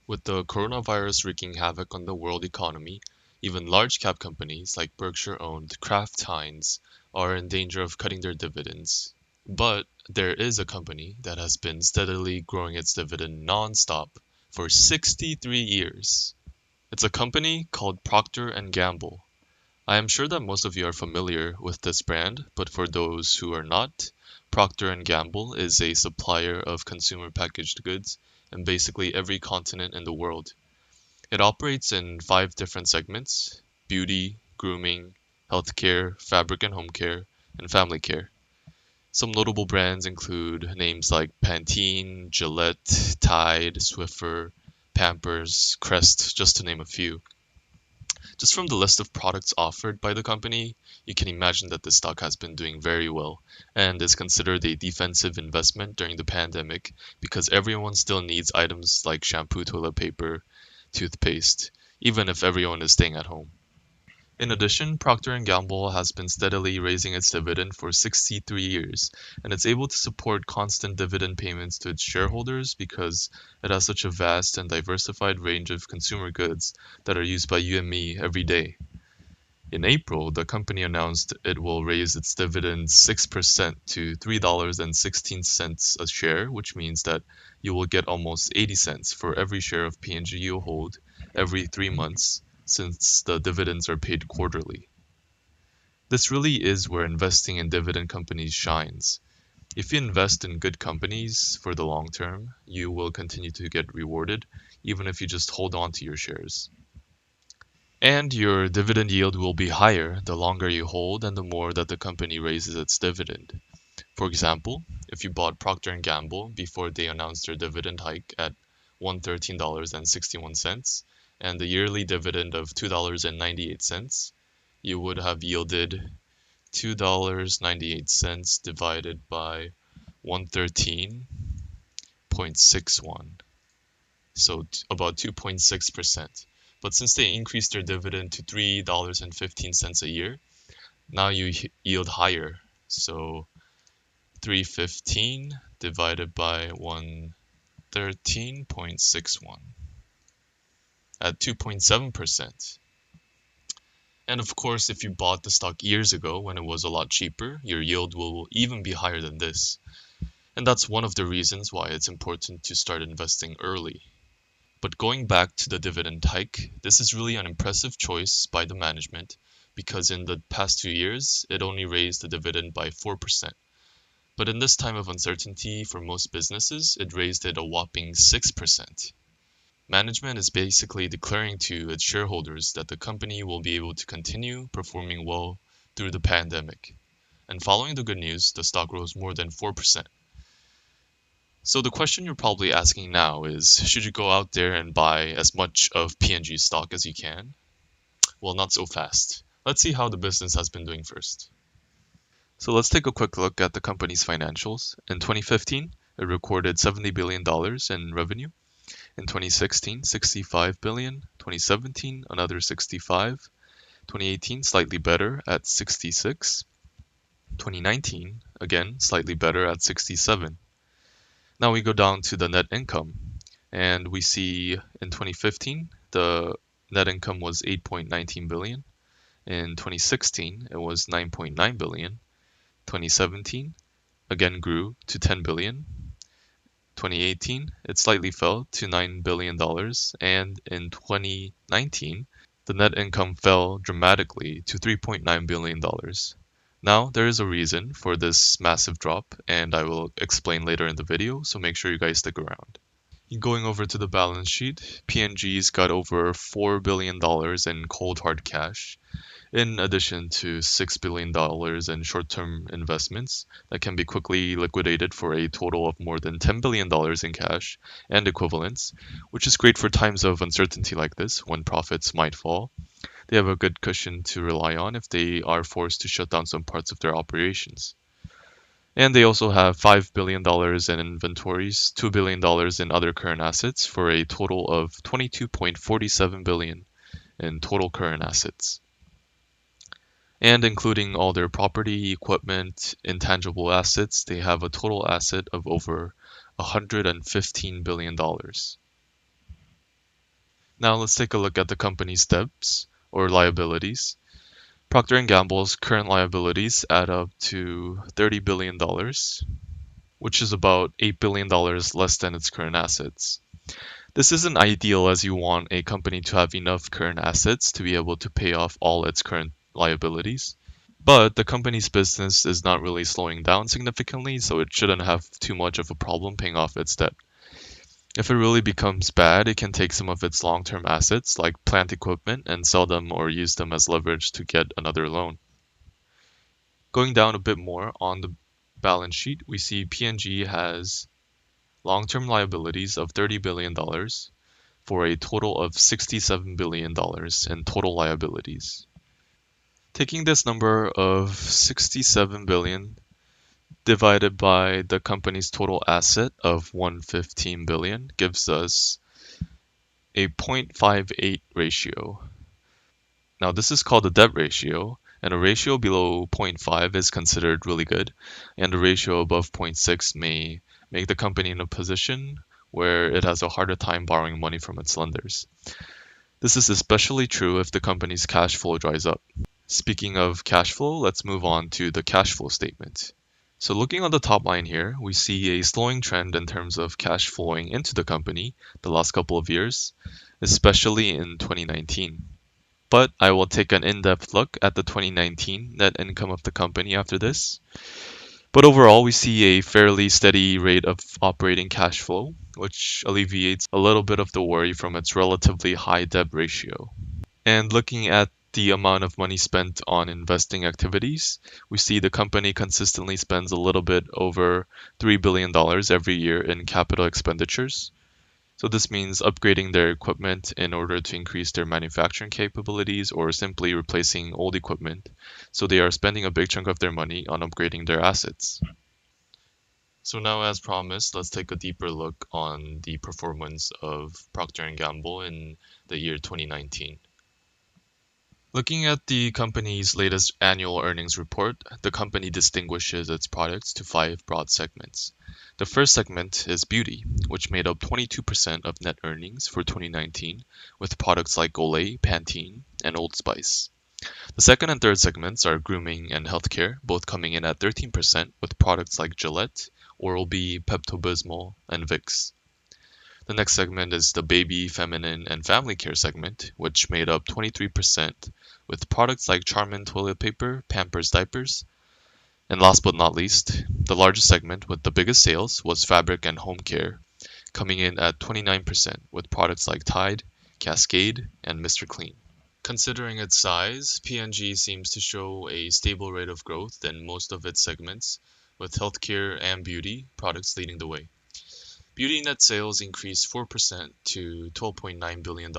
With the coronavirus wreaking havoc on the world economy, even large cap companies like Berkshire-owned Kraft Heinz are in danger of cutting their dividends. But there is a company that has been steadily growing its dividend non-stop for 63 years. It's a company called Procter& Gamble. I am sure that most of you are familiar with this brand, but for those who are not, Procter& Gamble is a supplier of consumer packaged goods in basically every continent in the world. It operates in 5 different segments: beauty, grooming, healthcare, fabric and home care, and family care. Some notable brands include names like Pantene, Gillette, Tide, Swiffer, Pampers, Crest, just to name a few. Just from the list of products offered by the company, you can imagine that the stock has been doing very well and is considered a defensive investment during the pandemic because everyone still needs items like shampoo, toilet paper, toothpaste, even if everyone is staying at home. In addition, Procter& Gamble has been steadily raising its dividend for 63 years, and it's able to support constant dividend payments to its shareholders because it has such a vast and diversified range of consumer goods that are used by you and me every day. In April, the company announced it will raise its dividend 6% to $3.16 a share, which means that you will get almost 80 cents for every share of P&G you hold every 3 months, since the dividends are paid quarterly. This really is where investing in dividend companies shines. If you invest in good companies for the long term, you will continue to get rewarded, even if you just hold on to your shares. And your dividend yield will be higher the longer you hold and the more that the company raises its dividend. For example, if you bought Procter& Gamble before they announced their dividend hike at $113.61 and the yearly dividend of $2.98, you would have yielded $2.98 divided by 113.61, so about 2.6%. But since they increased their dividend to $3.15 a year, now you yield higher. So 315 divided by 113.61 at 2.7%. And of course, if you bought the stock years ago when it was a lot cheaper, your yield will even be higher than this. And that's one of the reasons why it's important to start investing early. But going back to the dividend hike, this is really an impressive choice by the management because in the past 2 years, it only raised the dividend by 4%. But in this time of uncertainty for most businesses, it raised it a whopping 6%. Management is basically declaring to its shareholders that the company will be able to continue performing well through the pandemic. And following the good news, the stock rose more than 4%. So the question you're probably asking now is, should you go out there and buy as much of P&G stock as you can? Well, not so fast. Let's see how the business has been doing first. So let's take a quick look at the company's financials. In 2015, it recorded $70 billion in revenue. In 2016, 65 billion. 2017, another 65. 2018, slightly better at 66. 2019, again, slightly better at 67. Now we go down to the net income, and we see in 2015 the net income was 8.19 billion. In 2016 it was 9.9 billion. 2017 again grew to 10 billion. 2018 it slightly fell to $9 billion, and in 2019 the net income fell dramatically to $3.9 billion. Now, there is a reason for this massive drop, and I will explain later in the video, so make sure you guys stick around. Going over to the balance sheet, P&G's got over $4 billion in cold hard cash, in addition to $6 billion in short-term investments that can be quickly liquidated for a total of more than $10 billion in cash and equivalents, which is great for times of uncertainty like this when profits might fall. They have a good cushion to rely on if they are forced to shut down some parts of their operations. And they also have $5 billion in inventories, $2 billion in other current assets for a total of 22.47 billion in total current assets. And including all their property, equipment, intangible assets, they have a total asset of over $115 billion. Now let's take a look at the company's debts or liabilities. Procter Gamble's current liabilities add up to $30 billion, which is about $8 billion less than its current assets. This isn't ideal as you want a company to have enough current assets to be able to pay off all its current liabilities. But the company's business is not really slowing down significantly, so it shouldn't have too much of a problem paying off its debt. If it really becomes bad, it can take some of its long-term assets, like plant equipment, and sell them or use them as leverage to get another loan. Going down a bit more on the balance sheet, we see P&G has long-term liabilities of $30 billion for a total of $67 billion in total liabilities. Taking this number of 67 billion divided by the company's total asset of 115 billion gives us a 0.58 ratio. Now this is called a debt ratio, and a ratio below zero point 0.5 is considered really good, and a ratio above zero point 0.6 may make the company in a position where it has a harder time borrowing money from its lenders. This is especially true if the company's cash flow dries up. Speaking of cash flow, let's move on to the cash flow statement. So looking on the top line here, we see a slowing trend in terms of cash flowing into the company the last couple of years, especially in 2019. But I will take an in-depth look at the 2019 net income of the company after this. But overall, we see a fairly steady rate of operating cash flow, which alleviates a little bit of the worry from its relatively high debt ratio. And looking at the amount of money spent on investing activities, we see the company consistently spends a little bit over $3 billion every year in capital expenditures. So this means upgrading their equipment in order to increase their manufacturing capabilities or simply replacing old equipment. So they are spending a big chunk of their money on upgrading their assets. So now, as promised, let's take a deeper look on the performance of Procter& Gamble in the year 2019. Looking at the company's latest annual earnings report, the company distinguishes its products to five broad segments. The first segment is beauty, which made up 22% of net earnings for 2019, with products like Olay, Pantene, and Old Spice. The second and third segments are grooming and healthcare, both coming in at 13%, with products like Gillette, Oral-B, Pepto-Bismol, and Vicks. The next segment is the baby, feminine, and family care segment, which made up 23%, with products like Charmin toilet paper, Pampers diapers, and last but not least, the largest segment with the biggest sales was fabric and home care, coming in at 29%, with products like Tide, Cascade, and Mr. Clean. Considering its size, P&G seems to show a stable rate of growth in most of its segments, with healthcare and beauty products leading the way. Beauty net sales increased 4% to $12.9 billion,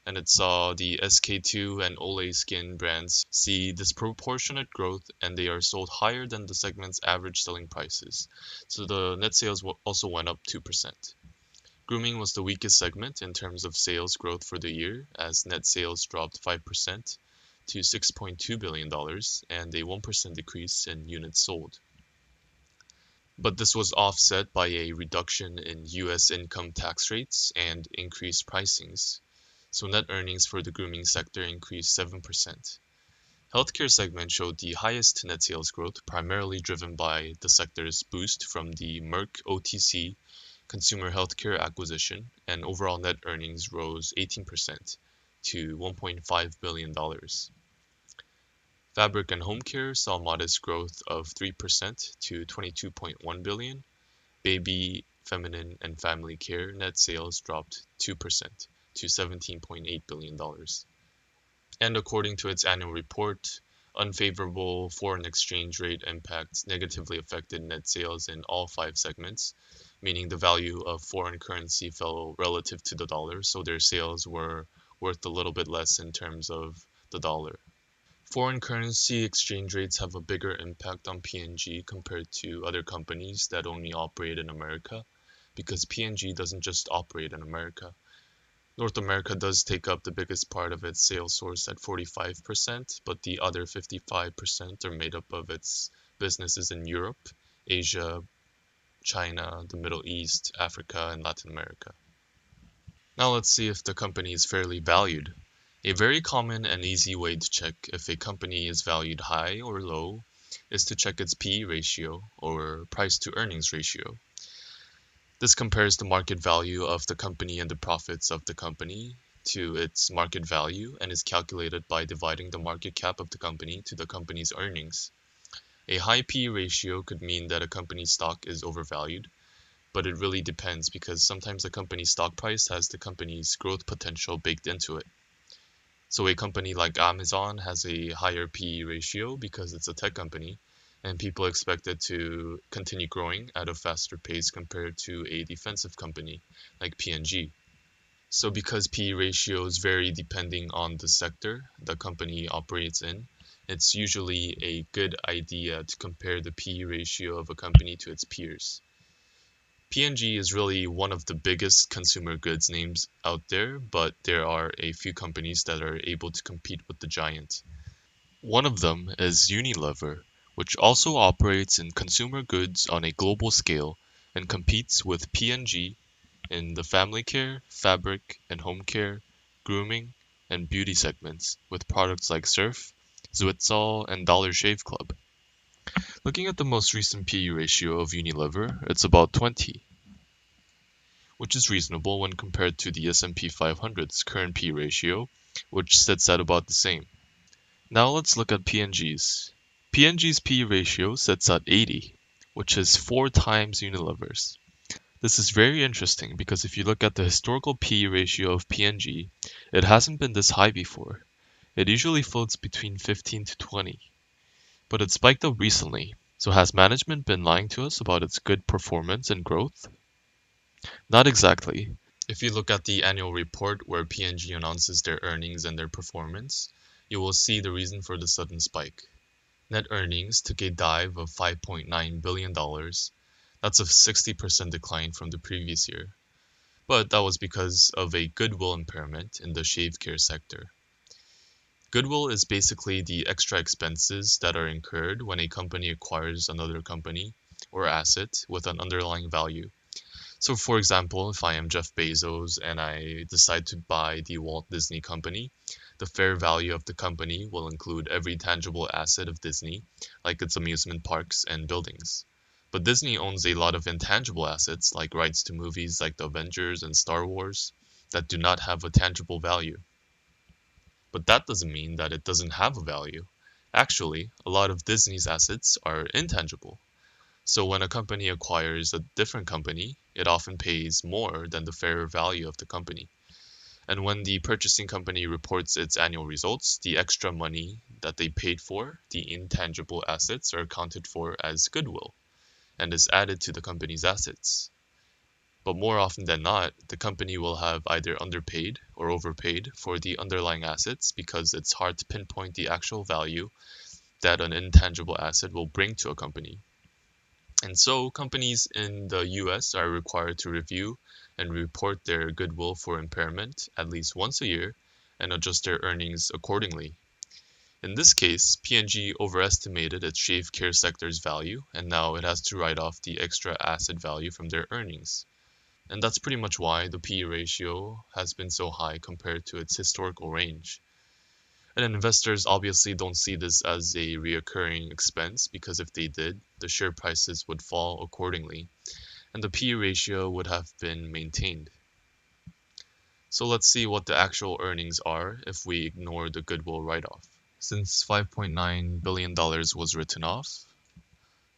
and it saw the SK-II and Olay Skin brands see disproportionate growth, and they are sold higher than the segment's average selling prices. So the net sales also went up 2%. Grooming was the weakest segment in terms of sales growth for the year, as net sales dropped 5% to $6.2 billion and a 1% decrease in units sold. But this was offset by a reduction in US income tax rates and increased pricings, so net earnings for the grooming sector increased 7%. Healthcare segment showed the highest net sales growth, primarily driven by the sector's boost from the Merck OTC consumer healthcare acquisition, and overall net earnings rose 18% to $1.5 billion. Fabric and home care saw modest growth of 3% to $22.1 billion. Baby, feminine, and family care net sales dropped 2% to $17.8 billion. And according to its annual report, unfavorable foreign exchange rate impacts negatively affected net sales in all five segments, meaning the value of foreign currency fell relative to the dollar, so their sales were worth a little bit less in terms of the dollar. Foreign currency exchange rates have a bigger impact on P&G compared to other companies that only operate in America, because P&G doesn't just operate in America. North America does take up the biggest part of its sales source at 45%, but the other 55% are made up of its businesses in Europe, Asia, China, the Middle East, Africa, and Latin America. Now let's see if the company is fairly valued. A very common and easy way to check if a company is valued high or low is to check its PE ratio, or price to earnings ratio. This compares the market value of the company and the profits of the company to its market value and is calculated by dividing the market cap of the company to the company's earnings. A high PE ratio could mean that a company's stock is overvalued, but it really depends because sometimes a company's stock price has the company's growth potential baked into it. So a company like Amazon has a higher PE ratio because it's a tech company, and people expect it to continue growing at a faster pace compared to a defensive company like P&G. So because PE ratios vary depending on the sector the company operates in, it's usually a good idea to compare the PE ratio of a company to its peers. P&G is really one of the biggest consumer goods names out there, but there are a few companies that are able to compete with the giant. One of them is Unilever, which also operates in consumer goods on a global scale and competes with P&G in the family care, fabric and home care, grooming, and beauty segments with products like Surf, Zwitsal, and Dollar Shave Club. Looking at the most recent PE ratio of Unilever, it's about 20, which is reasonable when compared to the S&P 500's current P ratio, which sits at about the same. Now let's look at P&G's. P&G's P ratio sits at 80, which is 4 times Unilever's. This is very interesting because if you look at the historical P ratio of P&G, it hasn't been this high before. It usually floats between 15 to 20, but it spiked up recently. So has management been lying to us about its good performance and growth? Not exactly. If you look at the annual report where P&G announces their earnings and their performance, you will see the reason for the sudden spike. Net earnings took a dive of $5.9 billion. That's a 60% decline from the previous year. But that was because of a goodwill impairment in the shave care sector. Goodwill is basically the extra expenses that are incurred when a company acquires another company or asset with an underlying value. So, for example, if I am Jeff Bezos and I decide to buy the Walt Disney Company, the fair value of the company will include every tangible asset of Disney, like its amusement parks and buildings. But Disney owns a lot of intangible assets, like rights to movies like The Avengers and Star Wars, that do not have a tangible value. But that doesn't mean that it doesn't have a value. Actually, a lot of Disney's assets are intangible. So when a company acquires a different company, it often pays more than the fair value of the company. And when the purchasing company reports its annual results, the extra money that they paid for, the intangible assets, are accounted for as goodwill and is added to the company's assets. But more often than not, the company will have either underpaid or overpaid for the underlying assets because it's hard to pinpoint the actual value that an intangible asset will bring to a company. And so companies in the US are required to review and report their goodwill for impairment at least once a year and adjust their earnings accordingly. In this case, P&G overestimated its shave care sector's value, and now it has to write off the extra asset value from their earnings. And that's pretty much why the P/E ratio has been so high compared to its historical range. And investors obviously don't see this as a reoccurring expense because if they did, the share prices would fall accordingly, and the P/E ratio would have been maintained. So let's see what the actual earnings are if we ignore the goodwill write-off. Since $5.9 billion was written off,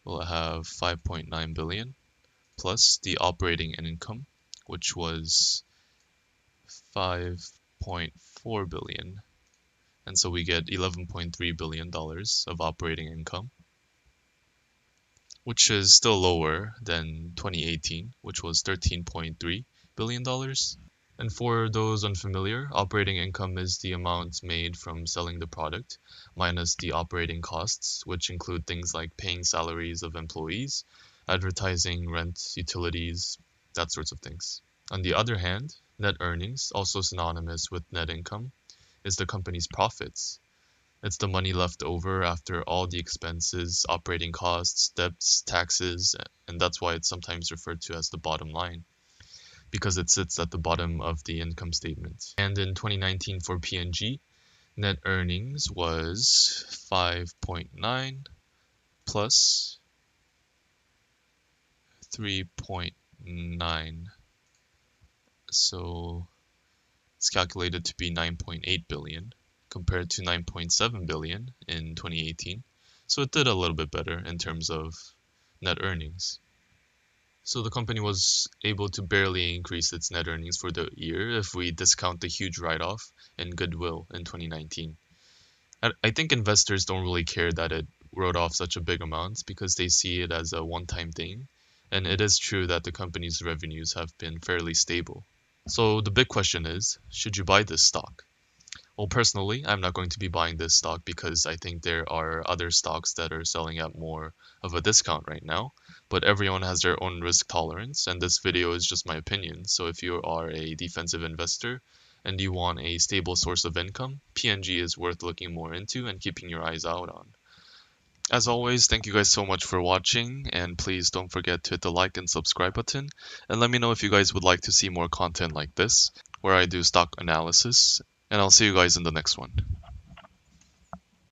we'll have 5.9 billion plus the operating income, which was 5.4 billion. And so we get $11.3 billion of operating income, which is still lower than 2018, which was $13.3 billion. And for those unfamiliar, operating income is the amount made from selling the product minus the operating costs, which include things like paying salaries of employees, advertising, rent, utilities, that sorts of things. On the other hand, net earnings, also synonymous with net income, is the company's profits. It's the money left over after all the expenses, operating costs, debts, taxes, and that's why it's sometimes referred to as the bottom line, because it sits at the bottom of the income statement. And in 2019 for P&G, net earnings was 5.9 plus 3.9. So it's calculated to be 9.8 billion compared to 9.7 billion in 2018. So it did a little bit better in terms of net earnings. So the company was able to barely increase its net earnings for the year if we discount the huge write-off in goodwill in 2019. I think investors don't really care that it wrote off such a big amount because they see it as a one-time thing. And it is true that the company's revenues have been fairly stable. So the big question is, should you buy this stock? Well, personally, I'm not going to be buying this stock because I think there are other stocks that are selling at more of a discount right now. But everyone has their own risk tolerance, and this video is just my opinion. So if you are a defensive investor and you want a stable source of income, P&G is worth looking more into and keeping your eyes out on. As always, thank you guys so much for watching, and please don't forget to hit the like and subscribe button, and let me know if you guys would like to see more content like this, where I do stock analysis, and I'll see you guys in the next one.